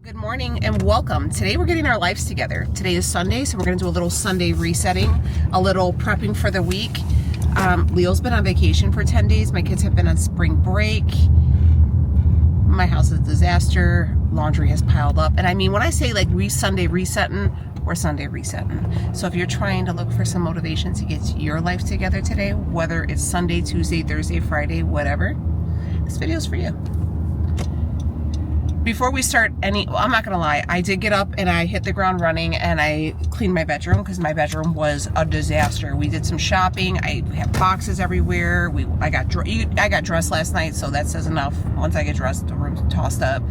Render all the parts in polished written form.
Good morning and welcome. Today we're getting our lives together. Today is Sunday, so we're going to do a little Sunday resetting, a little prepping for the week. Leo's been on vacation for 10 days. My kids have been on spring break. My house is a disaster. Laundry has piled up. And I mean, when I say like Sunday resetting, we're Sunday resetting. So if you're trying to look for some motivation to get your life together today, whether it's Sunday, Tuesday, Thursday, Friday, whatever, this video is for you. Before we start I'm not gonna lie, I did get up and I hit the ground running and I cleaned my bedroom because my bedroom was a disaster. We did some shopping. I have boxes everywhere. I got dressed last night, so that says enough. Once I get dressed, the room's tossed up.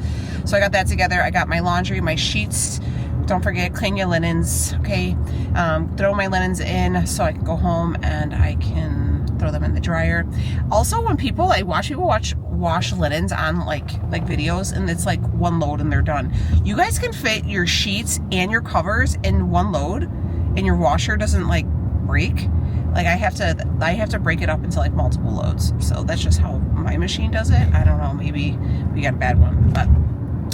So I got that together. I got my laundry, my sheets. Don't forget, clean your linens, okay? Throw my linens in so I can go home and I can throw them in the dryer. Also, when I watch people wash linens on like videos, and it's like one load and they're done. You guys can fit your sheets and your covers in one load, and your washer doesn't like break. Like I have to break it up into like multiple loads. So that's just how my machine does it. I don't know, maybe we got a bad one, but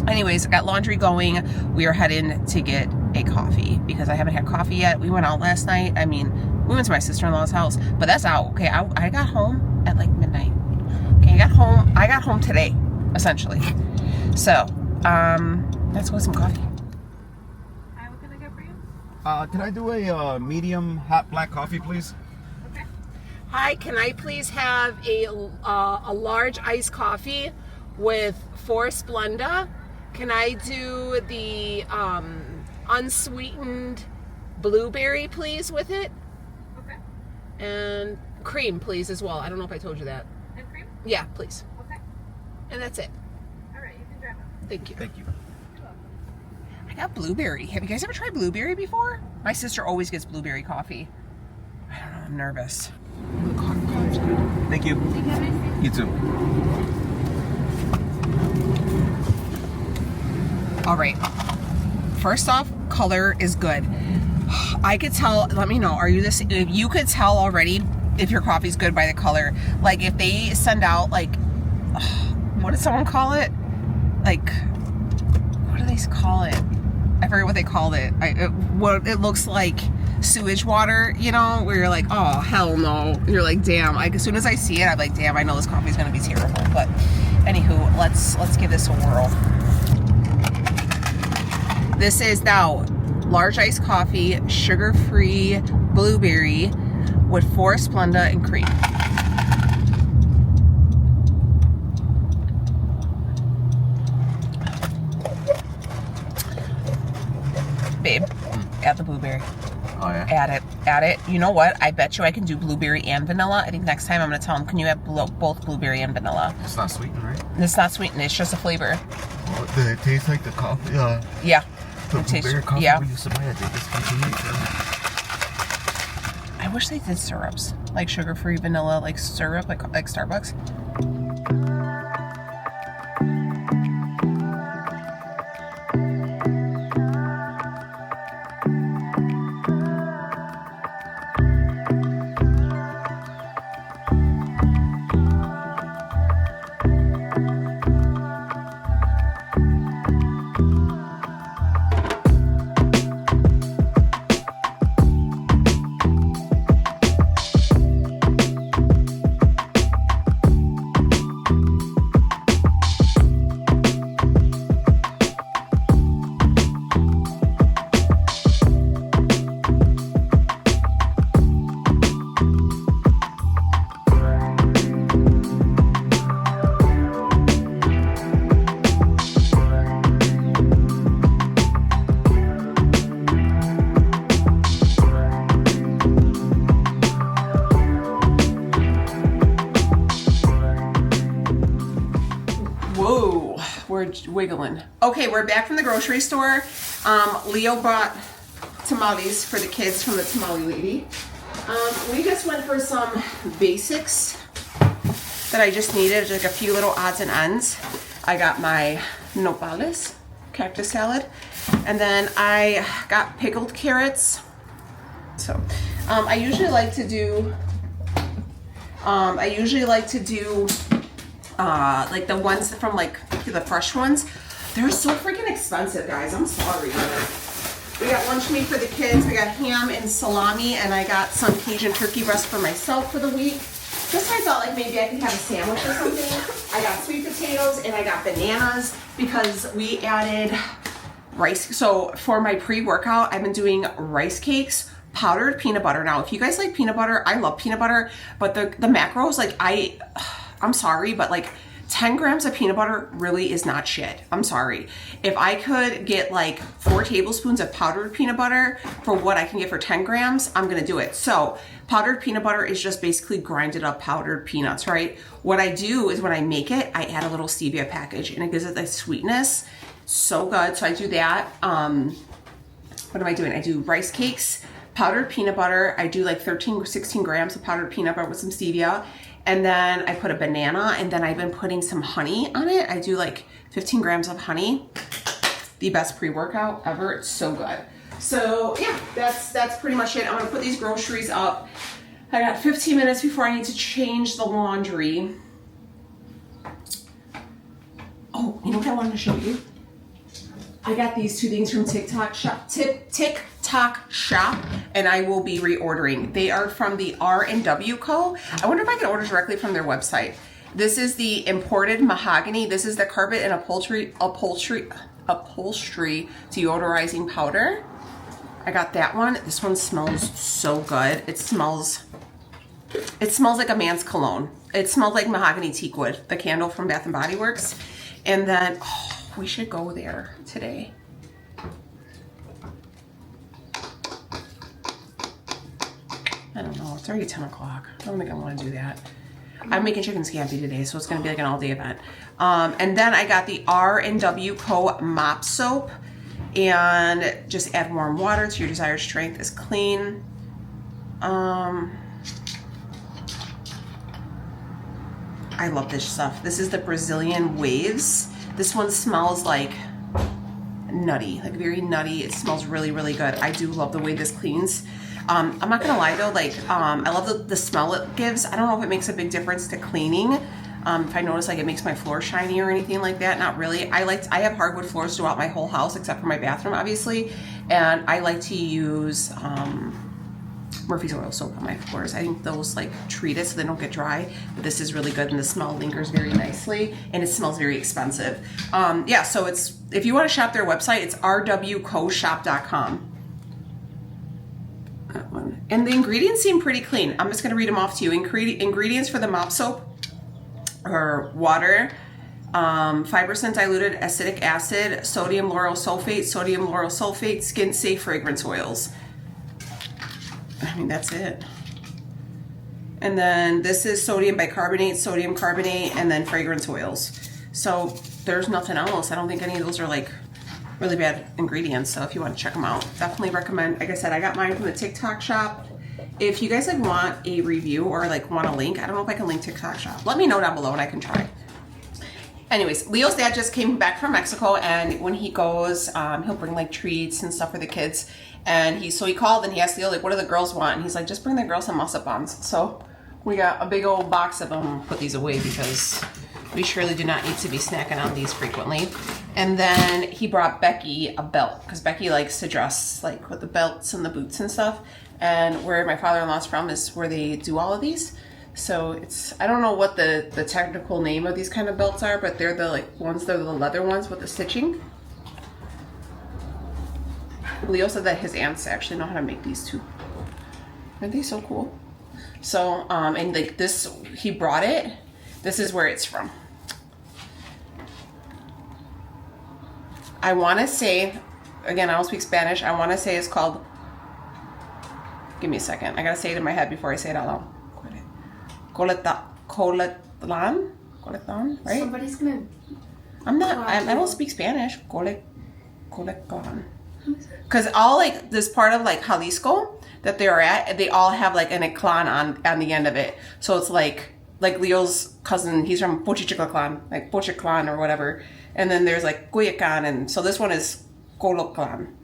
anyways, I got laundry going. We are heading to get a coffee because I haven't had coffee yet. We went out last night. I mean, we went to my sister-in-law's house, but that's out. Okay, I got home at like midnight. Okay, I got home today, essentially. So, let's go get some coffee. Hi, what can I get for you? Can I do a medium hot black coffee, please? Okay. Hi, can I please have a large iced coffee with 4 Splenda? Can I do the unsweetened blueberry, please, with it? Okay. And cream, please, as well. I don't know if I told you that. And cream? Yeah, please. Okay. And that's it. All right, you can grab it. Thank you. Thank you. You're welcome. I got blueberry. Have you guys ever tried blueberry before? My sister always gets blueberry coffee. I don't know, I'm nervous. The color's good. Thank you. Take care, nice day. You too. All right. First off, color is good. I could tell, let me know, if you could tell already if your coffee's good by the color. Like if they send out like, what did someone call it? Like, what do they call it? I forget what they called it. It looks like sewage water, you know, where you're like, oh, hell no. You're like, damn. As soon as I see it, I'm like, damn, I know this coffee's gonna be terrible. But anywho, let's give this a whirl. This is now large iced coffee, sugar-free blueberry with 4 Splenda and cream. Babe, add the blueberry. Oh yeah. Add it. You know what? I bet you I can do blueberry and vanilla. I think next time I'm gonna tell them, can you add both blueberry and vanilla? It's not sweetened, right? It's not sweetened. It's just a flavor. Oh, does it taste like the coffee? Yeah. The It tastes- blueberry coffee yeah. we used to buy at the discontinued. I wish they did syrups, like sugar-free vanilla, like syrup, like Starbucks. Whoa, we're wiggling. Okay, we're back from the grocery store. Leo bought tamales for the kids from the tamale lady. We just went for some basics that I just needed, like a few little odds and ends. I got my nopales, cactus salad, and then I got pickled carrots. So, I usually like to do like the ones from like the fresh ones, They're so freaking expensive, guys. I'm sorry. We got lunch meat for the kids. We got ham and salami, and I got some Cajun turkey breast for myself for the week. Just I thought like maybe I could have a sandwich or something. I got sweet potatoes and I got bananas because we added rice. So for my pre-workout, I've been doing rice cakes, powdered peanut butter. Now, if you guys like peanut butter, I love peanut butter, but the macros, like I'm sorry, but like 10 grams of peanut butter really is not shit. I'm sorry. If I could get like 4 tablespoons of powdered peanut butter for what I can get for 10 grams, I'm gonna do it. So powdered peanut butter is just basically grinded up powdered peanuts, right? What I do is when I make it, I add a little stevia package and it gives it that sweetness. So good. So I do that. What am I doing? I do rice cakes, powdered peanut butter. I do like 13 or 16 grams of powdered peanut butter with some stevia. And then I put a banana, and then I've been putting some honey on it. I do like 15 grams of honey. The best pre-workout ever. It's so good. So yeah, that's pretty much it. I'm gonna put these groceries up. I got 15 minutes before I need to change the laundry. Oh, you know what I wanted to show you? I got these 2 things from TikTok Shop, and I will be reordering. They are from the R&W Co. I wonder if I can order directly from their website. This is the imported mahogany. This is the carpet and upholstery deodorizing powder. I got that one. This one smells so good. It smells like a man's cologne. It smells like mahogany teakwood, the candle from Bath and Body Works. And then, oh, we should go there today. I don't know, it's already 10 o'clock. I don't think I want to do that. I'm making chicken scampi today, so it's going to be like an all-day event. And then I got the R&W Co. mop soap. And just add warm water to your desired strength is clean. I love this stuff. This is the Brazilian Waves. This one smells like nutty, like very nutty. It smells really, really good. I do love the way this cleans. I'm not gonna lie though, like I love the smell it gives. I don't know if it makes a big difference to cleaning. If I notice like it makes my floor shiny or anything like that, not really. I have hardwood floors throughout my whole house except for my bathroom, obviously. And I like to use Murphy's Oil soap on my floors. I think those like treat it so they don't get dry. But this is really good and the smell lingers very nicely and it smells very expensive. Yeah, so if you want to shop their website, it's rwcoshop.com. That one. And the ingredients seem pretty clean. I'm just going to read them off to you. Ingredients for the mop soap are water, 5% diluted acetic acid, sodium lauryl sulfate, skin safe fragrance oils. I mean, that's it. And then this is sodium bicarbonate, sodium carbonate, and then fragrance oils. So there's nothing else. I don't think any of those are like really bad ingredients. So if you want to check them out, definitely recommend. Like I said, I got mine from the TikTok Shop. If you guys like want a review or like want a link, I don't know if I can link TikTok Shop. Let me know down below and I can try. Anyways, Leo's dad just came back from Mexico, and when he goes, he'll bring like treats and stuff for the kids. And so he called and he asked Leo, like, what do the girls want? And he's like, just bring the girls some muscle-bombs. So we got a big old box of them. Put these away because we surely do not need to be snacking on these frequently. And then he brought Becky a belt because Becky likes to dress like with the belts and the boots and stuff. And where my father-in-law's from is where they do all of these. So it's, I don't know what the technical name of these kind of belts are, but they're the like ones, they're the leather ones with the stitching. Leo said that his aunts actually know how to make these too. Aren't they so cool? So, and like this, he brought it. This is where it's from. I want to say, again, I don't speak Spanish. I want to say it's called, give me a second. I got to say it in my head before I say it out loud. Coletan, right? Somebody's gonna. I'm not, I don't speak Spanish. Coletan. Because all like this part of like Jalisco that they're at, they all have like an echelon on the end of it. So it's like Leo's cousin, he's from Pochichiclan, like Pochiclan or whatever. And then there's like Cuyacan, and so this one is Coloclan.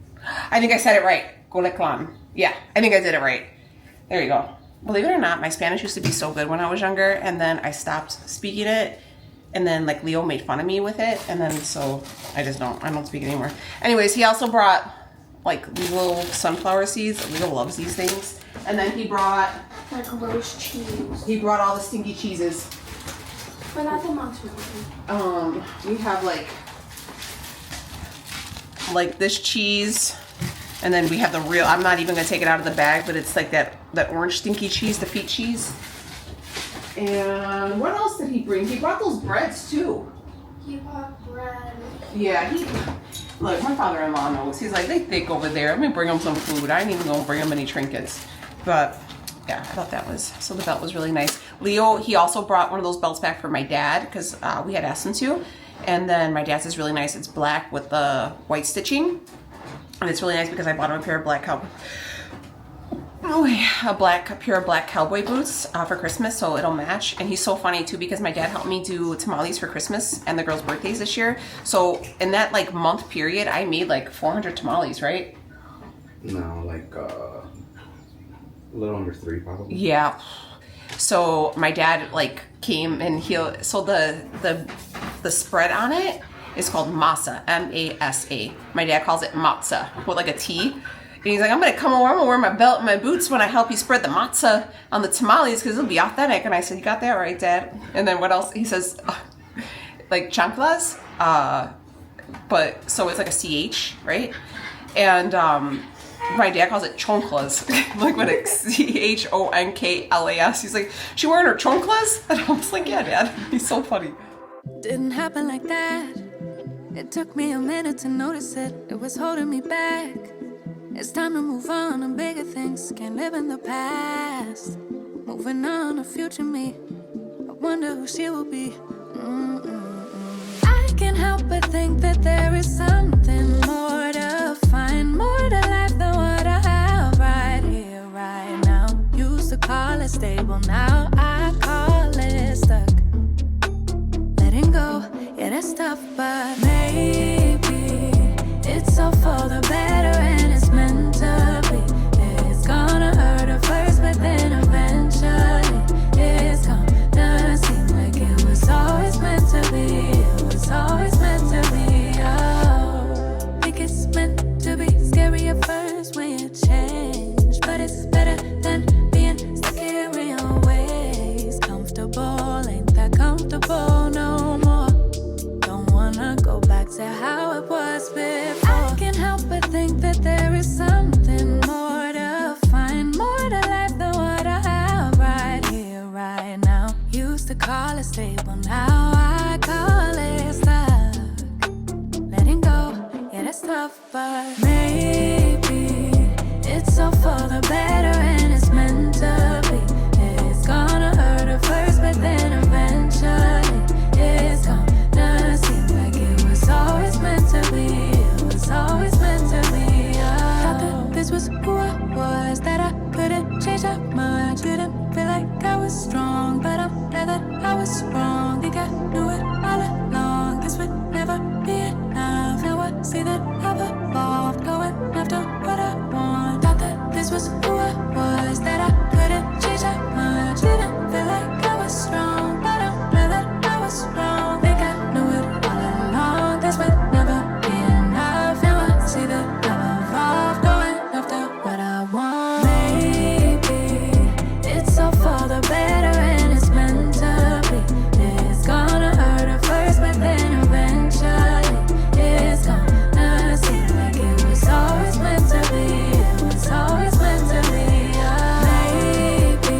I think I said it right. Coleclan. Yeah, I think I did it right. There you go. Believe it or not, my Spanish used to be so good when I was younger, and then I stopped speaking it And then like Leo made fun of me with it, and then so I don't speak anymore. Anyways, he also brought like these little sunflower seeds. Leo loves these things. And then he brought like roast cheese. He brought all the stinky cheeses. But not the monster one. We have like this cheese, and then we have the real. I'm not even gonna take it out of the bag, but it's like that orange stinky cheese, the feet cheese. And what else did he bring? He brought those breads too. He bought bread. Yeah, look, my father-in-law knows. He's like, they thick over there. Let me bring him some food. I ain't even gonna bring him any trinkets. But yeah, I thought that was, so the belt was really nice. Leo, he also brought one of those belts back for my dad because we had asked him to. And then my dad's is really nice. It's black with the white stitching. And it's really nice because I bought him a pair of pair of black cowboy boots for Christmas, so it'll match. And he's so funny too because my dad helped me do tamales for Christmas and the girls' birthdays this year. So in that like month period, I made like 400 tamales, right? No, like a little under 3 probably. Yeah. So my dad like came and the spread on it is called masa, M-A-S-A. My dad calls it matzah with like a T. And he's like, I'm gonna wear my belt and my boots when I help you spread the matzah on the tamales because it'll be authentic. And I said, you got that right, Dad. And then what else? He says, like chanclas, but so it's like a CH, right? And my dad calls it chonklas, like with a CHONKLAS. He's like, she wearing her chonklas? And I was like, yeah, Dad. He's so funny. Didn't happen like that. It took me a minute to notice it. It was holding me back. It's time to move on to bigger things. Can't live in the past. Moving on to future me. I wonder who she will be. I can't help but think that there is something more to find, more to life than what I have right here, right now. Used to call it stable, now I call it stuck. Letting go, yeah, that's tough, but maybe it's all for the better and it's meant to be. It's gonna hurt at first, but then eventually it's gonna seem like it was always meant to be. It was always meant to be. Oh, think it's meant to be. Scary at first when you change, but it's better than being stuck here in your ways. Comfortable, ain't that comfortable no more. Don't wanna go back to how it was before. I can't help but think that there is something more to find, more to life than what I have right here, right now. Used to call it stable, now I call it stuck. Letting go, yeah, that's tough, but maybe it's all for the better and it's meant to be. It's gonna hurt at first, but then eventually it's gonna seem like it was always meant to be. It was always meant to be. Thought that this was who I was, that I couldn't change that much. Didn't feel like I was strong, but I'm glad that I was wrong. Think I knew it all along. This would never be enough. Now I see that I've evolved, going after what I want. Thought that this was who I was, that I couldn't change that much. Didn't feel like I was strong, but I'm glad that I was wrong. Think I knew it all along. This would never be enough. Now I see that I've evolved, going after what I want. Maybe it's all for the better and it's meant to be. It's gonna hurt at first, but then eventually it's gonna seem like it was always meant to be. It was always meant to be. Maybe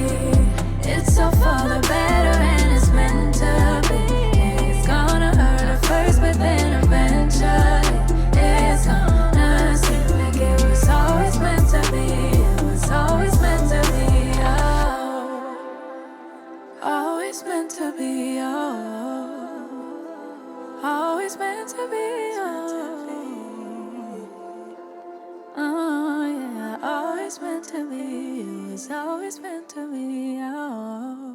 it's all for the better and it's meant to be. It's gonna hurt at first, but then eventually it's gonna seem like it was always meant to be. It was always meant to be. Oh, always meant to be. Oh, always meant to be. Oh, yeah, always meant to be. It was always meant to be. Oh.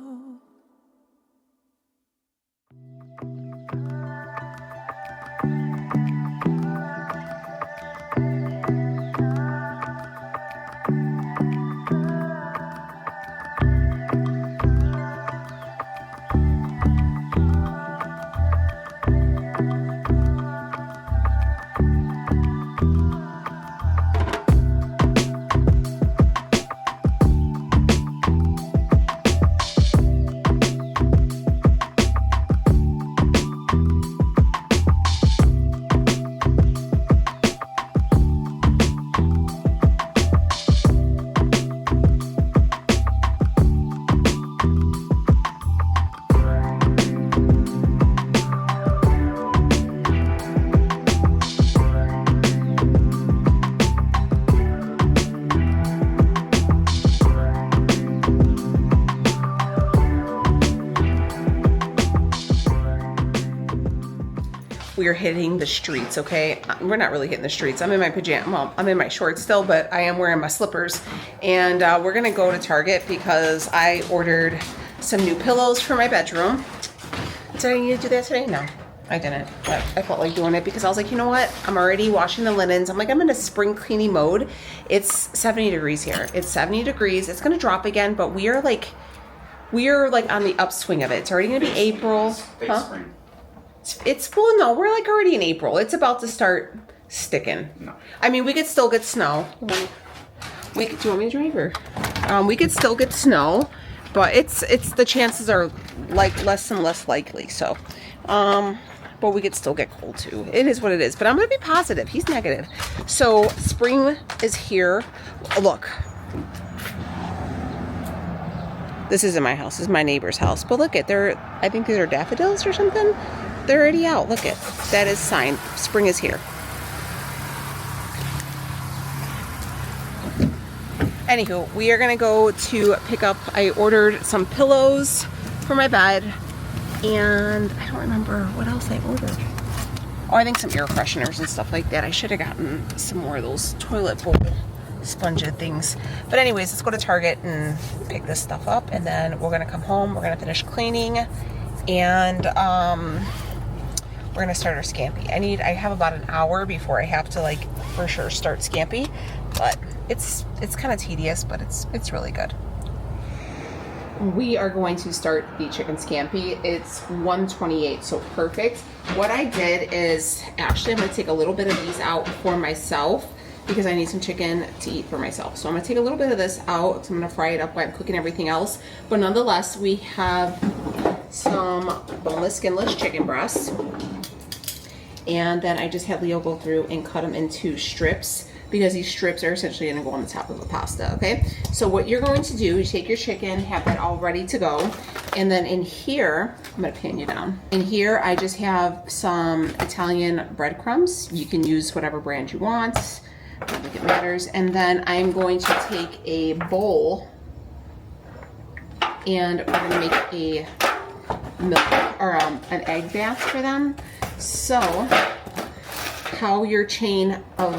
we are hitting the streets, okay? We're not really hitting the streets. I'm in my pajama, well, I'm in my shorts still, but I am wearing my slippers. And we're gonna go to Target because I ordered some new pillows for my bedroom. Did I need to do that today? No, I didn't. But I felt like doing it because I was like, you know what? I'm already washing the linens. I'm like, I'm in a spring cleaning mode. It's 70 degrees here. It's 70 degrees. It's gonna drop again, but we are like on the upswing of it. It's already gonna be April. Huh? Spring. It's well, no, we're like already in April. It's about to start sticking. No. I mean, we could still get snow. Do you want me to drive her? We could still get snow, but it's the chances are like less and less likely. So, but we could still get cold too. It is what it is. But I'm gonna be positive. He's negative. So spring is here. Look. This isn't my house. This is my neighbor's house. But look at I think these are daffodils or something. They're already out. Look at that is sign. Spring is here. Anywho, we are gonna go to pick up. I ordered some pillows for my bed, and I don't remember what else I ordered. Oh, I think some air fresheners and stuff like that. I should have gotten some more of those toilet bowl sponge things. But anyways, let's go to Target and pick this stuff up, and then we're gonna come home. We're gonna finish cleaning, and we're gonna start our scampi. I have about an hour before I have to like for sure start scampi, but it's kind of tedious, but it's really good. We are going to start the chicken scampi. It's 128, so perfect. What I did is actually I'm gonna take a little bit of these out for myself because I need some chicken to eat for myself. So I'm gonna take a little bit of this out because I'm gonna fry it up while I'm cooking everything else. But nonetheless, we have some boneless, skinless chicken breasts. And then I just had Leo go through and cut them into strips because these strips are essentially gonna go on the top of the pasta, okay? So what you're going to do is take your chicken, have that all ready to go. And then in here, I'm gonna pan you down. In here, I just have some Italian breadcrumbs. You can use whatever brand you want. I don't think it matters. And then I'm going to take a bowl and we're gonna make a milk or an egg bath for them. So how your chain of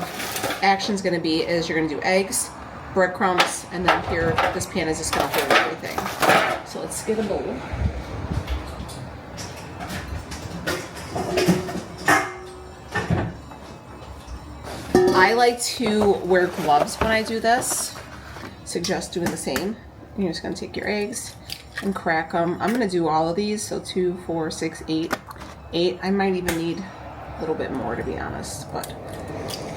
action is gonna be is you're gonna do eggs, breadcrumbs, and then here, this pan is just gonna hold everything. So let's get a bowl. I like to wear gloves when I do this. Suggest doing the same. You're just gonna take your eggs and crack them. I'm gonna do all of these, so 2, 4, 6, 8. I might even need a little bit more to be honest, but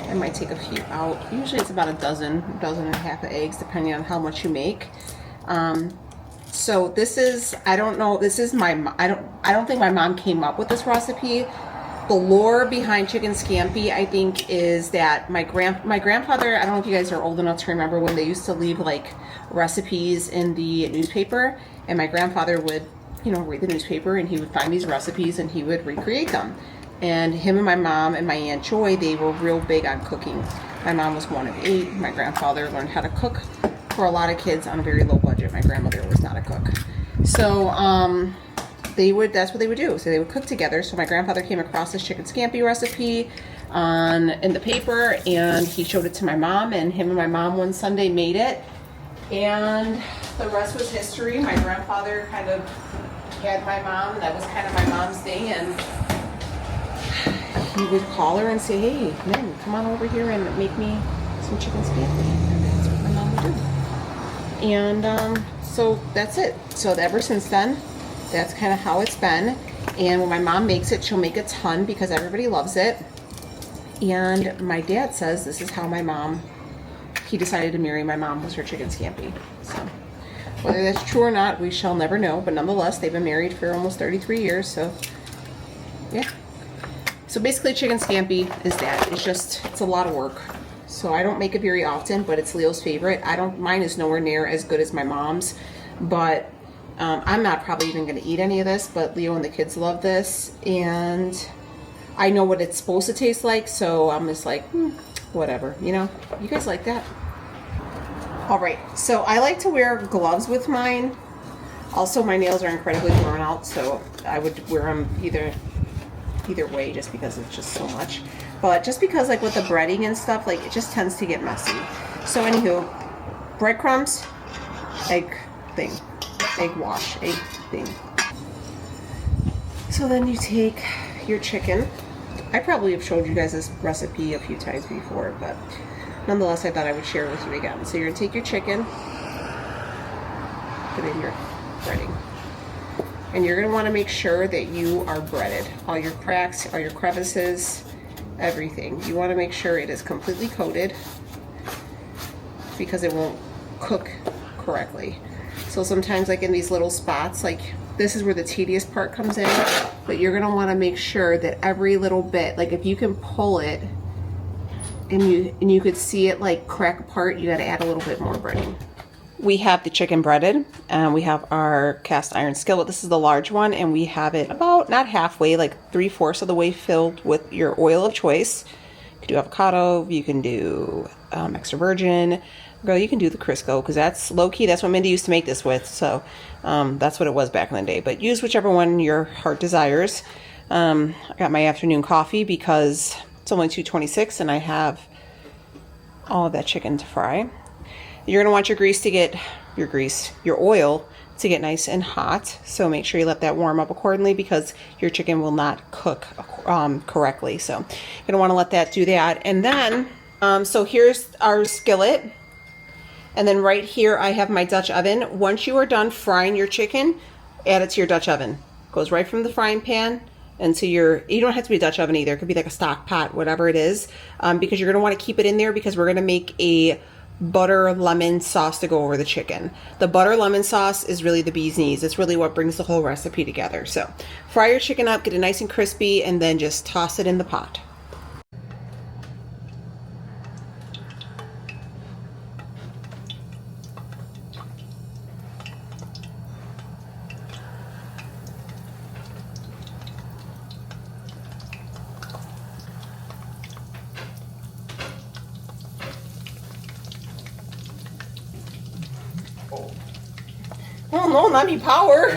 I might take a few out. Usually it's about a dozen and a half of eggs, depending on how much you make. So this is, I don't know, this is my, I don't think my mom came up with this recipe. The lore behind chicken scampi, I think, is that my grandfather, I don't know if you guys are old enough to remember when they used to leave like recipes in the newspaper, and my grandfather would, you know, read the newspaper and he would find these recipes and he would recreate them. And him and my mom and my Aunt Joy, they were real big on cooking. My mom was one of 8. My grandfather learned how to cook for a lot of kids on a very low budget. My grandmother was not a cook. So that's what they would do. So they would cook together. So my grandfather came across this chicken scampi recipe in the paper, and he showed it to my mom, and him and my mom one Sunday made it. And the rest was history. My grandfather kind of had my mom, and that was kind of my mom's thing, and he would call her and say, hey, Min, come on over here and make me some chicken scampi. And that's what my mom would do. And so that's it. So ever since then, that's kind of how it's been. And when my mom makes it, she'll make a ton because everybody loves it. And my dad says this is how my mom, he decided to marry my mom, was her chicken scampi. So whether that's true or not, we shall never know. But nonetheless, they've been married for almost 33 years. So yeah. So basically chicken scampi is that. It's a lot of work. So I don't make it very often, but it's Leo's favorite. Mine is nowhere near as good as my mom's, but I'm not probably even gonna eat any of this, but Leo and the kids love this, and I know what it's supposed to taste like, so I'm just like, whatever, you know? You guys like that? All right, so I like to wear gloves with mine. Also, my nails are incredibly grown out, so I would wear them either either way, just because it's just so much. But just because like with the breading and stuff, like it just tends to get messy. So anywho, breadcrumbs, egg thing, egg wash, egg thing. So then you take your chicken. I probably have showed you guys this recipe a few times before, but nonetheless, I thought I would share it with you again. So you're gonna take your chicken, put in your breading. And you're gonna wanna make sure that you are breaded. All your cracks, all your crevices, everything. You wanna make sure it is completely coated because it won't cook correctly. So sometimes like in these little spots, like this is where the tedious part comes in, but you're gonna wanna make sure that every little bit, like if you can pull it and you could see it like crack apart, you gotta add a little bit more breading. We have the chicken breaded, and we have our cast iron skillet. This is the large one, and we have it about, not halfway, like 3/4 of the way filled with your oil of choice. You can do avocado, you can do extra virgin. Girl, you can do the Crisco, because that's low-key, that's what Mindy used to make this with, so that's what it was back in the day. But use whichever one your heart desires. I got my afternoon coffee because it's only 2:26, and I have all of that chicken to fry. You're gonna want your grease to get, your oil to get nice and hot. So make sure you let that warm up accordingly because your chicken will not cook correctly. So you're gonna wanna let that do that. And then, so here's our skillet. And then right here, I have my Dutch oven. Once you are done frying your chicken, add it to your Dutch oven. Goes right from the frying pan into your, you don't have to be a Dutch oven either. It could be like a stock pot, whatever it is, because you're gonna wanna keep it in there because we're gonna make a butter lemon sauce to go over the chicken. The butter lemon sauce is really the bee's knees. It's really what brings the whole recipe together. So fry your chicken up, get it nice and crispy, and then just toss it in the pot. Oh no, not me power.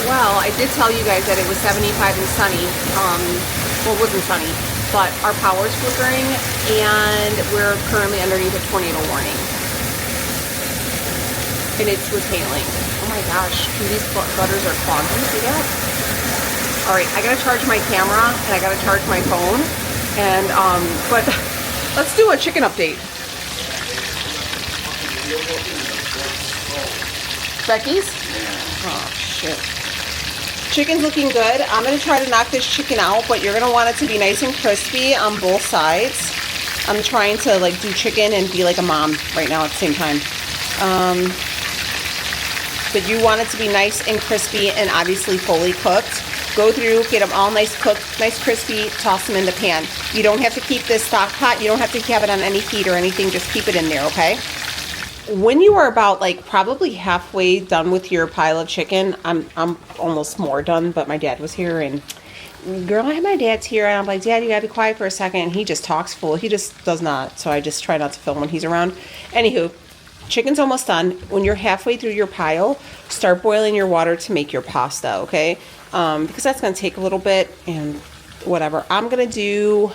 Well, I did tell you guys that it was 75 and sunny. Well, it wasn't sunny, but our power's flickering and we're currently underneath a tornado warning. And it was hailing. Oh my gosh, these gutters are clogged. You see that? All right, I gotta charge my camera and I gotta charge my phone. And, but let's do a chicken update. Becky's? Oh, shit. Chicken's looking good. I'm going to try to knock this chicken out, but you're going to want it to be nice and crispy on both sides. I'm trying to like do chicken and be like a mom right now at the same time. But you want it to be nice and crispy and obviously fully cooked. Go through, get them all nice cooked, nice crispy, toss them in the pan. You don't have to keep this stock pot. You don't have to have it on any heat or anything. Just keep it in there, okay? When you are about like probably halfway done with your pile of chicken, I'm almost more done, but my dad was here and girl, I had my dad's here and I'm like, Dad, you gotta be quiet for a second. And he just talks full. He just does not. So I just try not to film when he's around. Anywho, chicken's almost done. When you're halfway through your pile, start boiling your water to make your pasta, okay? Because that's gonna take a little bit and whatever. I'm gonna do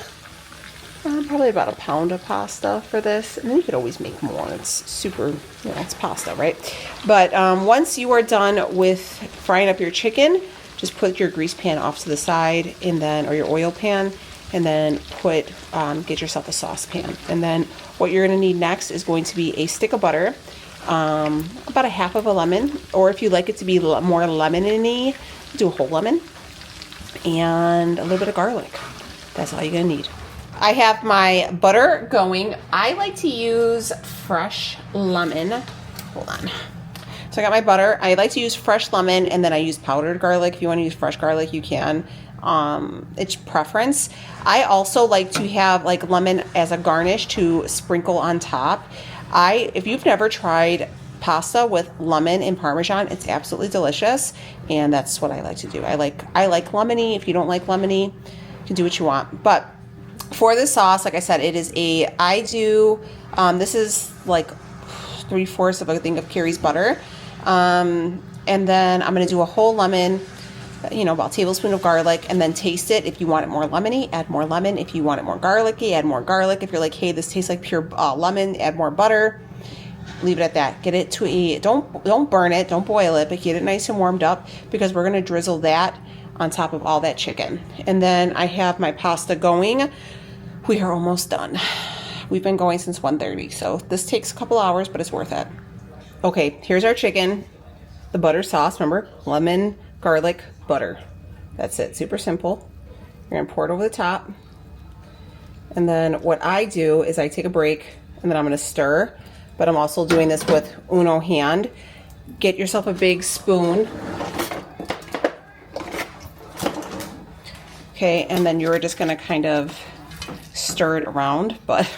probably about a pound of pasta for this, and then you could always make more. It's super, you know, it's pasta, right? But once you are done with frying up your chicken, just put your grease pan off to the side, and then, or your oil pan, and then put, get yourself a saucepan. And then what you're gonna need next is going to be a stick of butter, about a half of a lemon, or if you like it to be more lemony, do a whole lemon, and a little bit of garlic. That's all you're gonna need. I have my butter going. I like to use fresh lemon. Hold on. So I got my butter. I like to use fresh lemon, and then I use powdered garlic. If you want to use fresh garlic, you can. It's preference. I also like to have like lemon as a garnish to sprinkle on top. If you've never tried pasta with lemon and Parmesan, it's absolutely delicious, and that's what I like to do. I like lemony. If you don't like lemony, you can do what you want. But for this sauce, like I said, it is this is like 3/4 of a thing of Carrie's butter. And then I'm gonna do a whole lemon, you know, about a tablespoon of garlic, and then taste it. If you want it more lemony, add more lemon. If you want it more garlicky, add more garlic. If you're like, hey, this tastes like pure lemon, add more butter. Leave it at that. Get it to a, don't burn it, don't boil it, but get it nice and warmed up, because we're gonna drizzle that on top of all that chicken. And then I have my pasta going. We are almost done. We've been going since 1:30, so this takes a couple hours, but it's worth it. Okay, here's our chicken. The butter sauce, remember, lemon, garlic, butter. That's it, super simple. You're gonna pour it over the top. And then what I do is I take a break, and then I'm gonna stir, but I'm also doing this with Uno hand. Get yourself a big spoon. Okay, and then you're just gonna kind of stir it around, but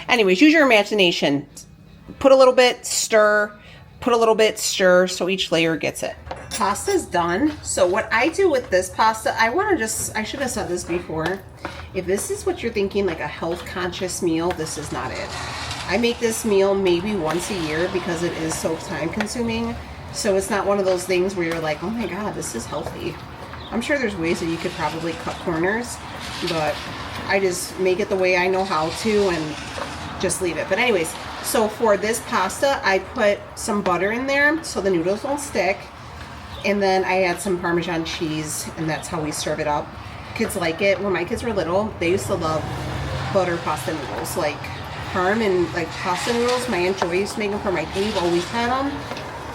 anyways, use your imagination. Put a little bit, stir, put a little bit, stir, so each layer gets it. Pasta's done. So what I do with this pasta, I should have said this before. If this is what you're thinking, like a health conscious meal, this is not it. I make this meal maybe once a year because it is so time consuming. So it's not one of those things where you're like, oh my God, this is healthy. I'm sure there's ways that you could probably cut corners, but I just make it the way I know how to and just leave it. But anyways, so for this pasta, I put some butter in there so the noodles don't stick. And then I add some Parmesan cheese, and that's how we serve it up. Kids like it. When my kids were little, they used to love butter pasta noodles, like parm and like pasta noodles. My Aunt Joy used to make them for my kids. We've always had them.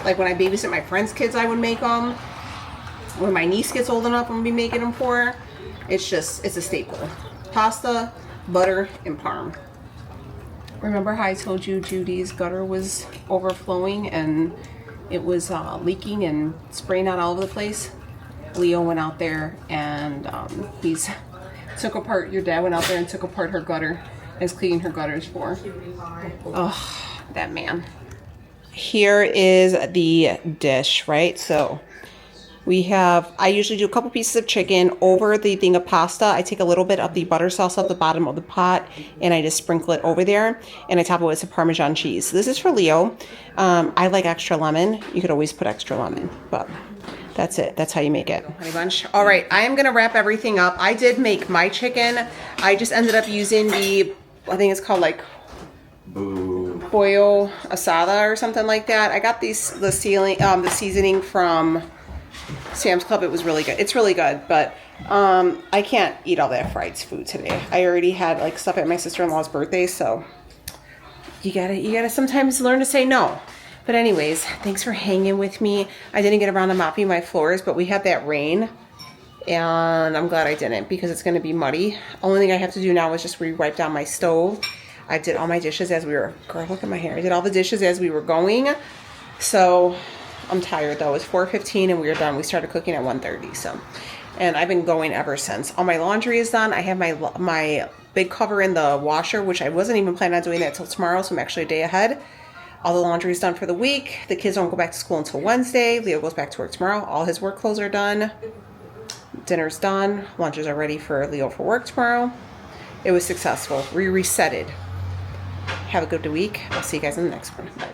Like when I babysit my friends' kids, I would make them. When my niece gets old enough, I'm gonna be making them for her. It's a staple. Pasta, butter, and parm. Remember how I told you Judy's gutter was overflowing and it was leaking and spraying out all over the place? Leo went out there and your dad went out there and took apart her gutter and is cleaning her gutters for her. Oh, that man. Here is the dish, right? So I usually do a couple pieces of chicken over the thing of pasta. I take a little bit of the butter sauce off the bottom of the pot and I just sprinkle it over there, and I top it with some Parmesan cheese. This is for Leo. I like extra lemon. You could always put extra lemon, but that's it. That's how you make it. Honey bunch. All right, I am gonna wrap everything up. I did make my chicken. I just ended up using I think it's called like pollo asada or something like that. I got the seasoning from Sam's Club. It was really good. It's really good, but I can't eat all that fried food today. I already had like stuff at my sister-in-law's birthday, so you gotta sometimes learn to say no. But anyways, thanks for hanging with me. I didn't get around to mopping my floors, but we had that rain, and I'm glad I didn't because it's gonna be muddy. Only thing I have to do now is just re-wipe down my stove. I did all my dishes as we were, girl, look at my hair. I did all the dishes as we were going, so I'm tired though. It's 4:15 and we were done. We started cooking at 1:30, so. And I've been going ever since. All my laundry is done. I have my big cover in the washer, which I wasn't even planning on doing that till tomorrow, so I'm actually a day ahead. All the laundry is done for the week. The kids don't go back to school until Wednesday. Leo goes back to work tomorrow. All his work clothes are done. Dinner's done. Lunches are ready for Leo for work tomorrow. It was successful. We resetted. Have a good week. I'll see you guys in the next one. Bye.